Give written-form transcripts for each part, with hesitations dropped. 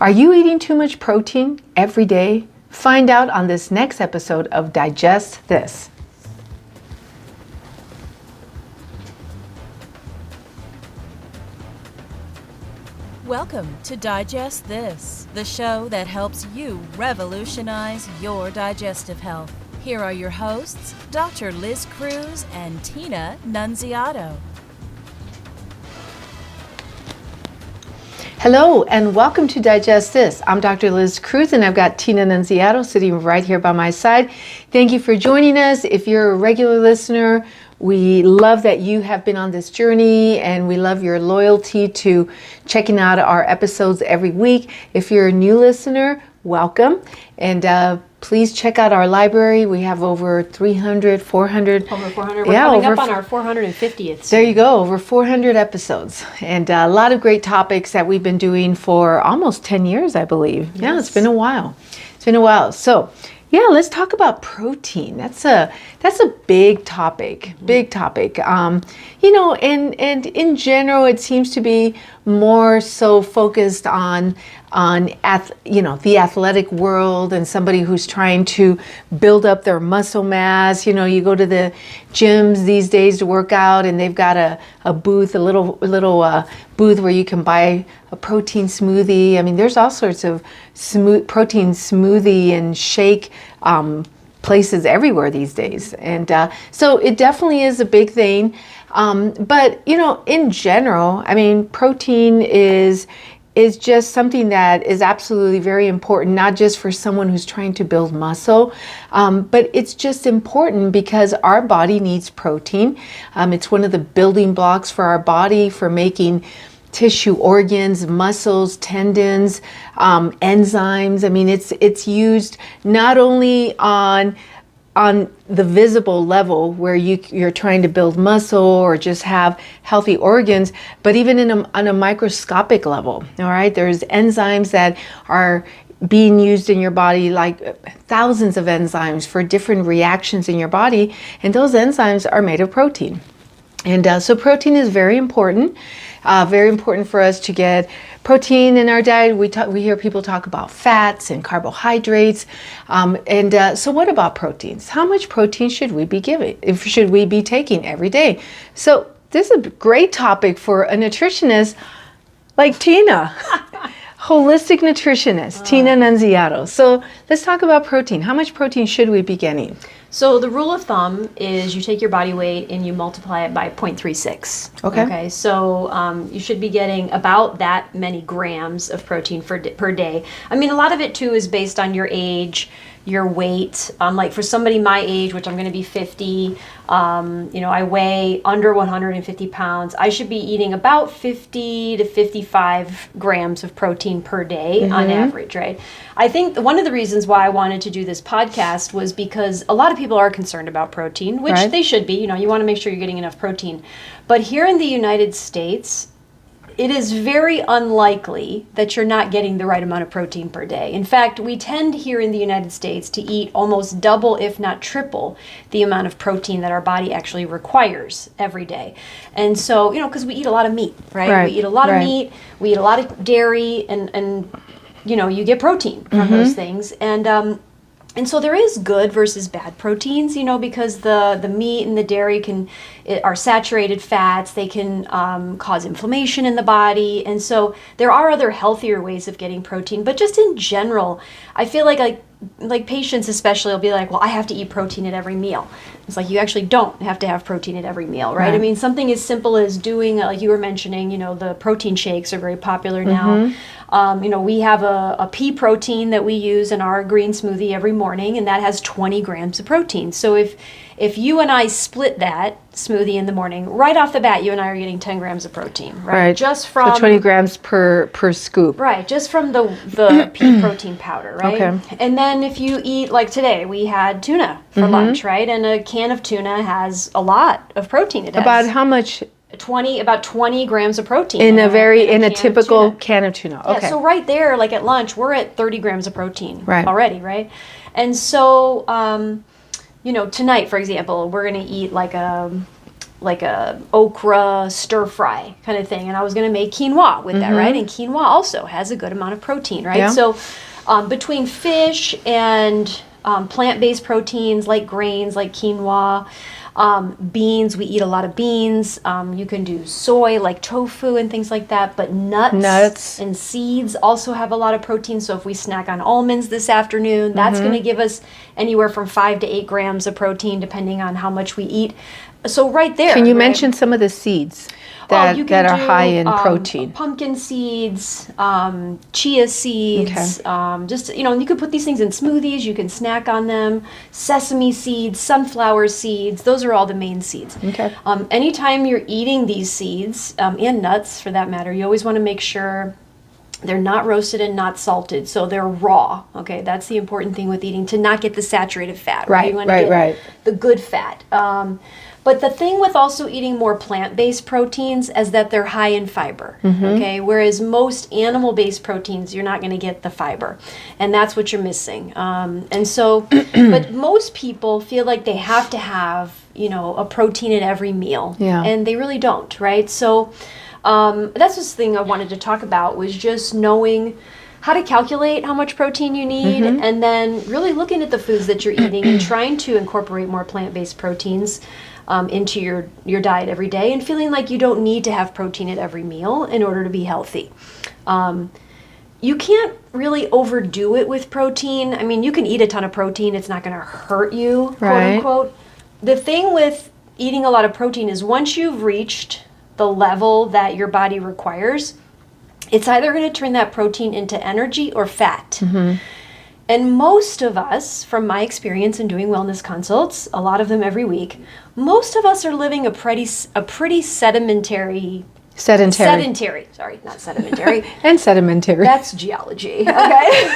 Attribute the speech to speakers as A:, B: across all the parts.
A: Are you eating too much protein every day? Find out on this next episode of Digest This.
B: Welcome to Digest This, the show that helps you revolutionize your digestive health. Here are your hosts, Dr. Liz Cruz and Tina Nunziato.
A: Hello and welcome to Digest This. I'm Dr. Liz Cruz and I've got Tina Nunziato sitting right here by my side. Thank you for joining us. If you're a regular listener, we love that you have been on this journey and we love your loyalty to checking out our episodes every week. If you're a new listener, welcome. And please check out our library. We have over 300, 400.
C: Over 400. We're coming up on our 450th.
A: There you go, over 400 episodes. And a lot of great topics that we've been doing for almost 10 years, I believe. Yes. Yeah, it's been a while. So, yeah, let's talk about protein. That's a big topic. And in general, it seems to be more so focused on the athletic world and somebody who's trying to build up their muscle mass. You know, you go to the gyms these days to work out, and they've got a booth, a little booth where you can buy a protein smoothie. I mean, there's all sorts of protein smoothie and shake places everywhere these days. And so it definitely is a big thing. But, in general, I mean, protein is just something that is absolutely very important, not just for someone who's trying to build muscle, but it's just important because our body needs protein. It's one of the building blocks for our body for making tissue, organs, muscles, tendons, enzymes. I mean, it's used not only on the visible level where you're trying to build muscle or just have healthy organs, but even on a microscopic level. All right, there's enzymes that are being used in your body, like thousands of enzymes for different reactions in your body, and those enzymes are made of protein. And so protein is very important for us to get protein in our diet. We hear people talk about fats and carbohydrates. So what about proteins? How much protein should we be taking every day? So this is a great topic for a nutritionist like Tina. Holistic nutritionist, Tina Nunziato. So let's talk about protein. How much protein should we be getting?
C: So the rule of thumb is you take your body weight and you multiply it by 0.36. Okay. So you should be getting about that many grams of protein per day. I mean, a lot of it too is based on your age, your weight. Like for somebody my age, which I'm going to be 50, I weigh under 150 pounds. I should be eating about 50 to 55 grams of protein per day on average, right? I think one of the reasons why I wanted to do this podcast was because a lot of people are concerned about protein, which they should be. You want to make sure you're getting enough protein. But here in the United States, it is very unlikely that you're not getting the right amount of protein per day. In fact, we tend here in the United States to eat almost double, if not triple, the amount of protein that our body actually requires every day. And so, because we eat a lot of meat, right? We eat a lot of meat, we eat a lot of dairy, and you get protein from those things. And so there is good versus bad proteins, because the meat and the dairy are saturated fats. They can cause inflammation in the body. And so there are other healthier ways of getting protein. But just in general, I feel like patients especially will be like, well, I have to eat protein at every meal. It's like you actually don't have to have protein at every meal, right? I mean, something as simple as doing, like you were mentioning, the protein shakes are very popular now. We have a pea protein that we use in our green smoothie every morning, and that has 20 grams of protein. So if you and I split that smoothie in the morning, right off the bat, you and I are getting 10 grams of protein, right? Just from
A: 20 grams per scoop.
C: Right, just from the pea protein powder, right? Okay. And then if you eat, like today, we had tuna for lunch, right? And a can of tuna has a lot of protein. It has
A: about how much?
C: About 20 grams of protein
A: in a typical can of tuna. Okay.
C: Yeah, so right there, like at lunch, we're at 30 grams of protein already, right? And so, tonight, for example, we're going to eat like a like a okra stir fry kind of thing, and I was going to make quinoa with that, right? And quinoa also has a good amount of protein, right?
A: Yeah.
C: So between fish and plant-based proteins like grains, like quinoa, beans, we eat a lot of beans. You can do soy, like tofu and things like that, but nuts and seeds also have a lot of protein. So if we snack on almonds this afternoon, that's going to give us anywhere from 5 to 8 grams of protein, depending on how much we eat. So right there.
A: Can you mention some of the seeds that are high in protein?
C: Pumpkin seeds, chia seeds, just, you could put these things in smoothies, you can snack on them, sesame seeds, sunflower seeds, those are all the main seeds.
A: Okay.
C: Anytime you're eating these seeds, and nuts for that matter, you always want to make sure they're not roasted and not salted, so they're raw. Okay, that's the important thing with eating, to not get the saturated fat. Right, you want to get the good fat. But the thing with also eating more plant-based proteins is that they're high in fiber, okay? Whereas most animal-based proteins, you're not going to get the fiber. And that's what you're missing. And so, but most people feel like they have to have, a protein at every meal.
A: Yeah.
C: And they really don't, right? So that's the thing I wanted to talk about, was just knowing how to calculate how much protein you need, and then really looking at the foods that you're eating and trying to incorporate more plant-based proteins into your diet every day, and feeling like you don't need to have protein at every meal in order to be healthy. You can't really overdo it with protein. I mean, you can eat a ton of protein. It's not going to hurt you, quote unquote. The thing with eating a lot of protein is once you've reached the level that your body requires, it's either going to turn that protein into energy or fat. And most of us, from my experience in doing wellness consults, a lot of them every week, most of us are living a pretty sedentary, sorry, not sedimentary.
A: And sedimentary.
C: That's geology, okay?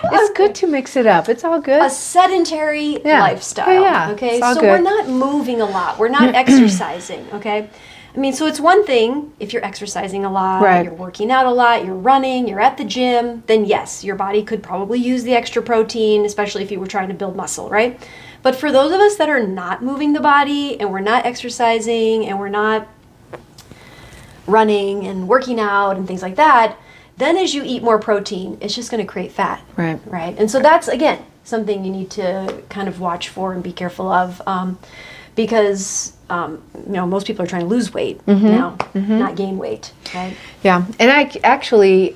A: It's good to mix it up. It's all good.
C: A sedentary lifestyle, okay? So we're not moving a lot. We're not exercising, okay? I mean, so it's one thing if you're exercising a lot, you're working out a lot, you're running, you're at the gym, then yes, your body could probably use the extra protein, especially if you were trying to build muscle, right? But for those of us that are not moving the body, and we're not exercising, and we're not running and working out and things like that, then as you eat more protein, it's just going to create fat. Right. And so that's, again, something you need to kind of watch for and be careful of, because most people are trying to lose weight now, not gain weight, right?
A: Yeah, and I actually,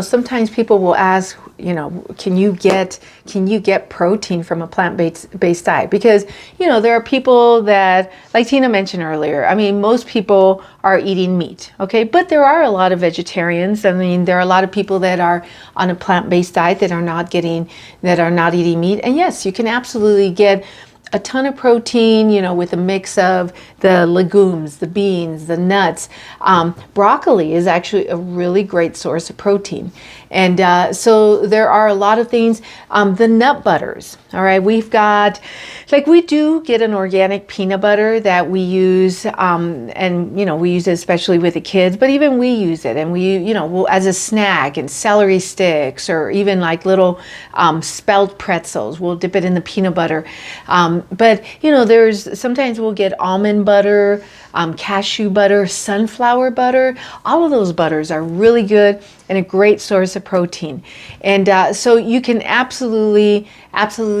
A: sometimes people will ask, can you get protein from a plant-based diet? Because, there are people that, like Tina mentioned earlier, I mean, most people are eating meat, okay? But there are a lot of vegetarians. I mean, there are a lot of people that are on a plant-based diet that are not eating meat. And yes, you can absolutely get a ton of protein, with a mix of the legumes, the beans, the nuts. Broccoli is actually a really great source of protein. And so there are a lot of things. The nut butters, all right? We've got, we do get an organic peanut butter that we use, and, we use it especially with the kids, but even we use it, and we'll as a snack, and celery sticks, or even like little spelt pretzels. We'll dip it in the peanut butter. But, sometimes we'll get almond butter, cashew butter, sunflower butter. All of those butters are really good and a great source of protein. And so you can absolutely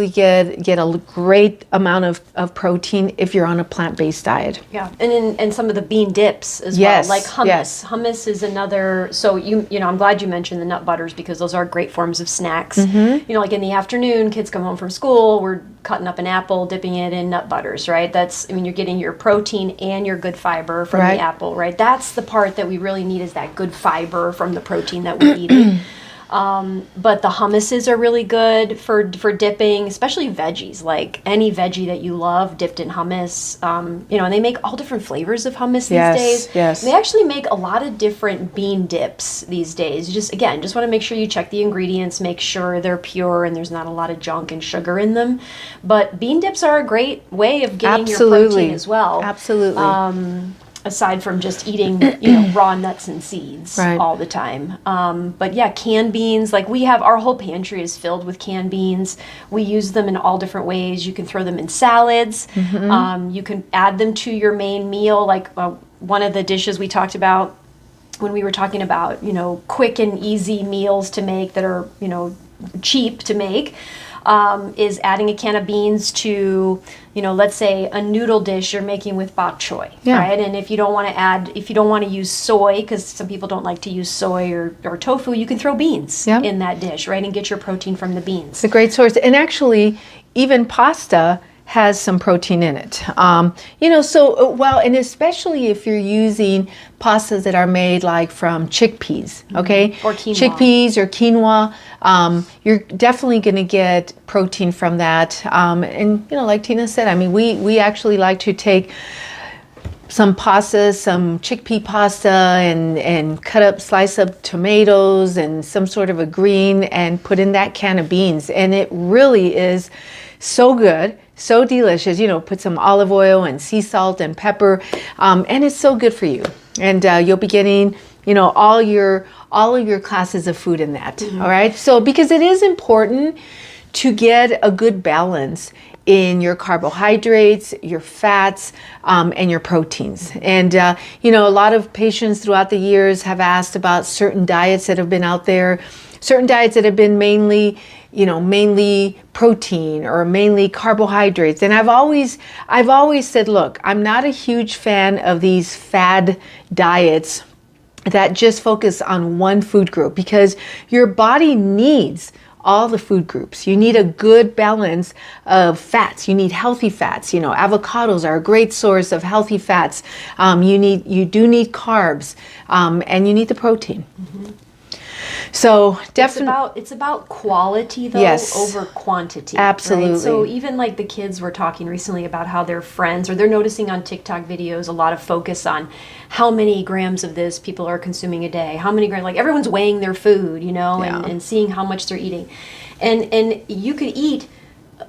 A: get a great amount of protein if you're on a plant-based diet.
C: Yeah, and some of the bean dips as well, like hummus. Yes. Hummus is another, so I'm glad you mentioned the nut butters, because those are great forms of snacks. Like in the afternoon, kids come home from school, we're cutting up an apple, dipping it in nut butters, right? You're getting your protein and your good fiber from the apple, right? That's the part that we really need, is that good fiber from the protein that we're eating. But the hummuses are really good for dipping, especially veggies, like any veggie that you love dipped in hummus. And they make all different flavors of hummus these days.
A: Yes.
C: And they actually make a lot of different bean dips these days. You just want to make sure you check the ingredients, make sure they're pure and there's not a lot of junk and sugar in them. But bean dips are a great way of getting your protein as well.
A: Absolutely.
C: aside from just eating, raw nuts and seeds
A: Right.
C: all the time. But yeah, canned beans, like we have, our whole pantry is filled with canned beans. We use them in all different ways. You can throw them in salads. You can add them to your main meal. Like one of the dishes we talked about when we were talking about, quick and easy meals to make that are, cheap to make, is adding a can of beans to, let's say a noodle dish you're making with bok choy, right? And if you don't want to use soy, because some people don't like to use soy or tofu, you can throw beans in that dish, right? And get your protein from the beans.
A: It's a great source. And actually, even pasta has some protein in it. And especially if you're using pastas that are made like from chickpeas, okay?
C: Or quinoa.
A: Chickpeas or quinoa, you're definitely going to get protein from that. And like Tina said, I mean, we actually like to take some pasta, some chickpea pasta, and slice up tomatoes and some sort of a green and put in that can of beans. And it really is so good, so delicious. Put some olive oil and sea salt and pepper, and it's so good for you. And you'll be getting, all of your classes of food in that. All right. So because it is important to get a good balance in your carbohydrates, your fats, and your proteins. And, a lot of patients throughout the years have asked about certain diets that have been out there, certain diets that have been mainly protein or mainly carbohydrates. And I've always said, look, I'm not a huge fan of these fad diets that just focus on one food group, because your body needs all the food groups. You need a good balance of fats. You need healthy fats. Avocados are a great source of healthy fats. You do need carbs, and you need the protein. So definitely,
C: it's about quality though,
A: yes,
C: over quantity.
A: Absolutely.
C: Right? So even like the kids were talking recently about how their friends, or they're noticing on TikTok videos, a lot of focus on how many grams of this people are consuming a day. How many grams? Like everyone's weighing their food, and seeing how much they're eating, and you could eat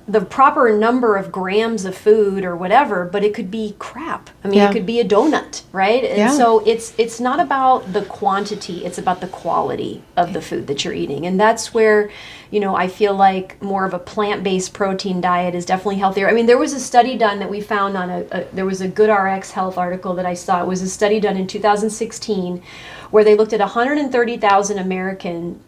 C: the proper number of grams of food or whatever, but it could be crap. I mean, it could be a donut, right? And so it's not about the quantity, it's about the quality of the food that you're eating. And that's where, I feel like more of a plant-based protein diet is definitely healthier. I mean, there was a study done that we found on there was a GoodRx Health article that I saw. It was a study done in 2016 where they looked at 130,000 American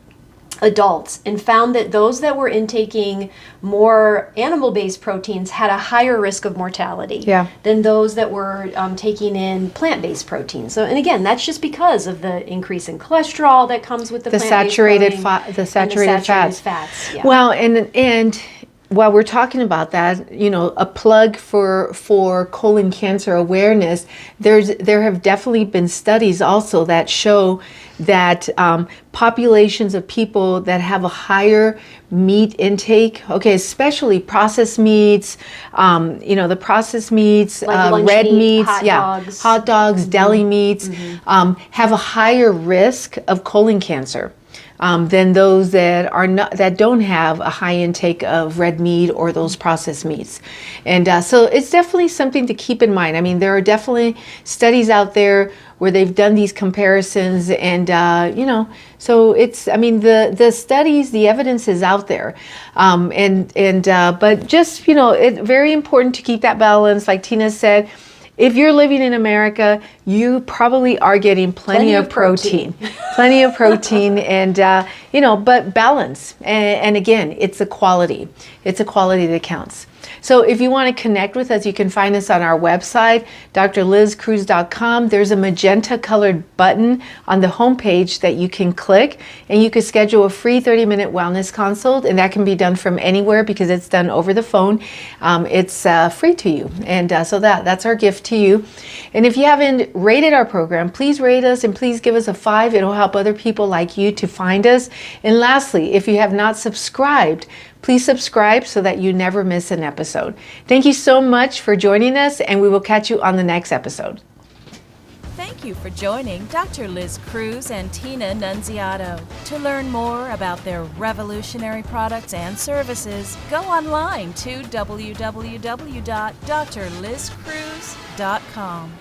C: adults and found that those that were intaking more animal-based proteins had a higher risk of mortality than those that were taking in plant-based proteins. So, and again, that's just because of the increase in cholesterol that comes with the plant-based protein,
A: the saturated fats.
C: Yeah.
A: Well, and while we're talking about that, a plug for colon cancer awareness, there have definitely been studies also that show that populations of people that have a higher meat intake, especially processed meats, the processed meats,
C: like
A: red
C: meat,
A: meats, hot dogs, deli meats, have a higher risk of colon cancer than those that don't have a high intake of red meat or those processed meats. And so it's definitely something to keep in mind. I mean, there are definitely studies out there where they've done these comparisons, and so it's, I mean, the studies, the evidence is out there, but just it's very important to keep that balance, like Tina said. If you're living in America, you probably are getting plenty of protein, plenty of protein, and but balance. And again, it's a quality. It's a quality that counts. So if you want to connect with us, you can find us on our website, drlizcruz.com. There's a magenta colored button on the homepage that you can click, and you can schedule a free 30-minute wellness consult, and that can be done from anywhere because it's done over the phone. It's free to you, and so that's our gift to you. And if you haven't rated our program, please rate us and please give us a 5. It'll help other people like you to find us. And lastly, if you have not subscribed, please subscribe so that you never miss an episode. Thank you so much for joining us, and we will catch you on the next episode.
B: Thank you for joining Dr. Liz Cruz and Tina Nunziato. To learn more about their revolutionary products and services, go online to www.drlizcruz.com.